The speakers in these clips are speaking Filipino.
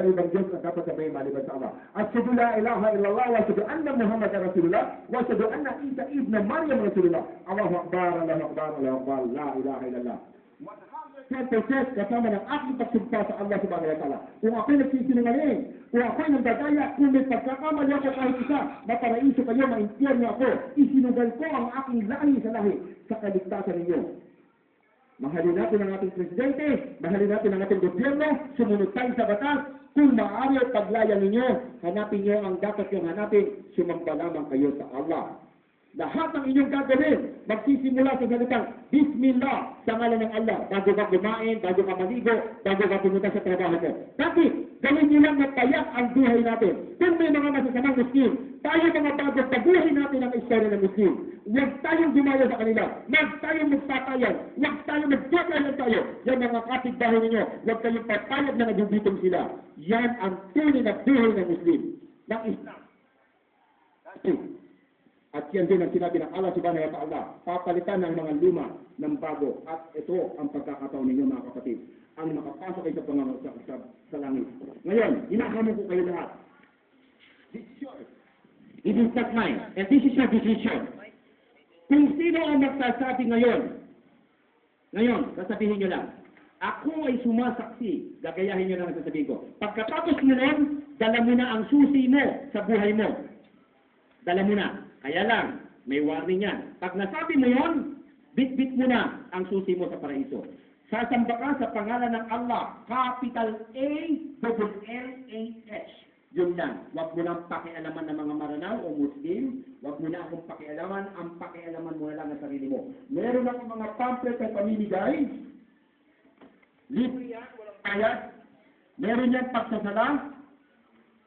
sa ibang Diyos na dapat sabihin maliban sa Allah. Asyhadu la ilaha illallah wa asyhadu anna Muhammadar Rasulullah wa asyhadu anna Isa ibn Maryam Rasulullah. Allahu Akbar, Allahu Akbar, Allahu Akbar, la ilaha illallah. 100% kasama ng aking pagsumpa sa Allah subhanahu wa ta'ala. Kung ako'y nagsisinungaling, kung ako'y nagdadaya, kung may pagkakamali ako kahit isa, maparaiso kayo, ma-impyerno ako, isinugal ko ang aking lahi sa lahi sa kaligtasan ninyo. Mahalin natin ang ating presidente, mahalin natin ang ating gobyerno, sumunod tayo sa batas. Kung maaari at paglaya ninyo, hanapin nyo ang dapat yung hanapin, sumamba lamang kayo sa Allah. Lahat ng inyong gagawin, magsisimula sa salitang Bismillah sa ngalan ng Allah. Bago ka kumain, bago ka maligo, bago ka pumunta sa trabaho mo. Tapi, gawin nyo lang na tayak ang buhay natin. Kung may mga masasamang Muslim, tayo mga bago, pabuhay natin ang istorya ng Muslim. Huwag tayong dumayo sa kanila. Huwag tayong magpatayan. Huwag tayong magpatayan tayo. Yan ang kapitbahay ninyo. Huwag kayong papayag na nagubitong sila. Yan ang tunay na buhay ng Muslim. Ng Islam. At yan din ang sinabi ng Allah subhanahu wa ta'ala, papalitan ng mga luma ng bago. At ito ang pagkakataon ninyo mga kapatid, ang makapasok kayo sa langit. Ngayon, hinahamon ko kayo lahat. It is not mine, and this is your decision. Kung sino ang magsasabi ngayon, sasabihin nyo lang, ako ay sumasaksi, gagayahin nyo lang ang sasabihin ko. Pagkatapos nyo lang, dala mo na ang susi mo sa buhay mo. Dala mo na. Kaya lang, may warning yan. Pag nasabi mo yun, bit-bit mo na ang susi mo sa paraiso. Sasamba ka sa pangalan ng Allah, capital A, double L-A-H. Yun lang. Huwag mo lang pakialaman ng mga maranaw o Muslim. Huwag mo na akong pakialaman. Ang pakialaman mo na lang ang sarili mo. Meron akong mga pamphlet na pamimigay. Libre yan, walang bayad. Meron yan pagsasala.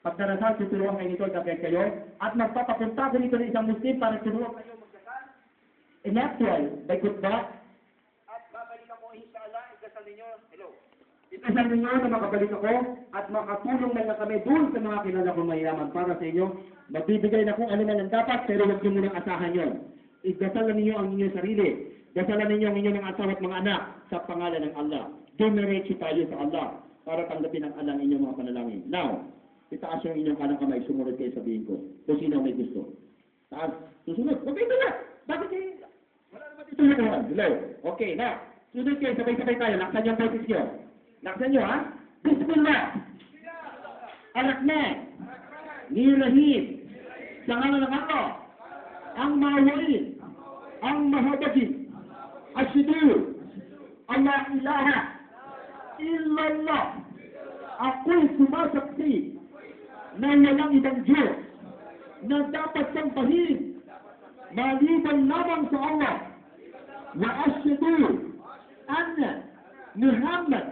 Pagdarasal, tuturuan kayo nito, dapet kayo, at magpapapunta ko nito ng isang Muslim para turuan kayo magdasal. In actual, by good luck, at babalik ako inshallah, ikasal ninyo, hello. Ikasal ninyo na makabalik ako, at makatulong na kami doon sa mga kilala kong mayaman para sa inyo. Magbibigay na kung ano man ang dapat, pero huwag nyo munang asahan yun. Idasal na ninyo ang inyong sarili. Dasalan ninyo ang inyong mga asawa at mga anak sa pangalan ng Allah. Dumiretso tayo sa Allah para tanggapin ang Allah ng inyong mga panalangin. Now, itaas yung inyong kanang kamay, sumunod kayo sabihin ko. Kung sino may gusto. Taas, susunod. Okay, ito na. Bakit kayo? Wala naman dito na. Hello. Okay, na. Sunod kayo, sabay-sabay tayo. Laksan yung boses nyo. Laksan nyo, ha? Bismillah. Ar-Rahman. Nirahim. Sa ngalan ng Allah. Ang mahawain. Ang mahabagin. Asyhadu. Allah ilaha. Illallah. Ako'y sumasaksi na walang ibang Diyos na dapat sambahin maliban lamang sa Allah. Wa asyhadu anna Muhammad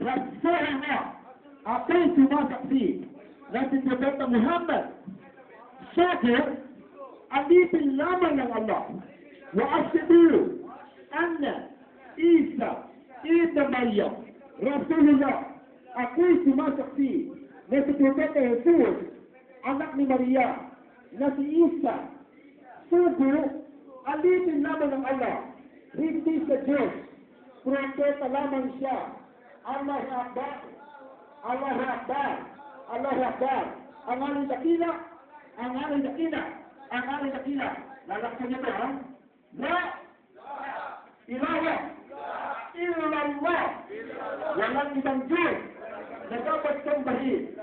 Rasulullah. Ako'y sumasaksi na si Propeta Muhammad Syahid alipin lamang ng Allah. Wa asyhadu anna Isa ibn Maryam Rasulullah. Ako'y sumasaksi na si Propeta Jesus, anak ni Maria, na si Isa, sugo, alipin lamang ng Allah, hindi sa Diyos, propeta lamang siya. Allah Akbar, Allah Akbar, Allah Akbar. Ang aling dakila, ang aling dakila, ang aling dakila. Lalaksan niyo ito, ha? La ilaha illallah. Walang ibang Diyos na dapat sambahin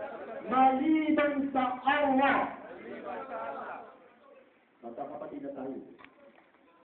maliban sa Allah. Magkakapatid na tayo.